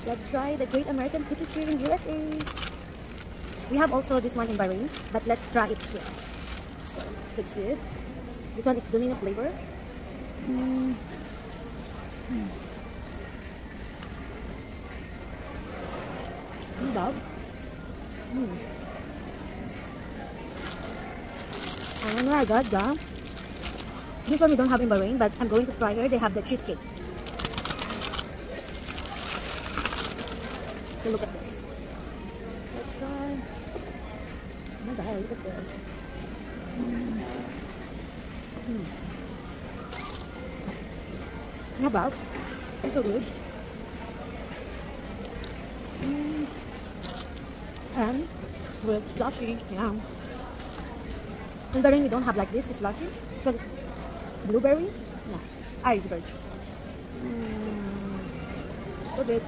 Let's try the Great American Cookies here in USA. We have also this one in Bahrain, but let's try it here. So this looks good. This one is Domino flavor. Dog. And I got the, this one we don't have in Bahrain, but I'm going to try here. They have the cheesecake. So look at this. Let's try. Oh my god, look at this. How about? It's so good. And with slushy, yeah. In Bahrain we don't have like this, slushy. So it's blueberry, no, iceberg. So good.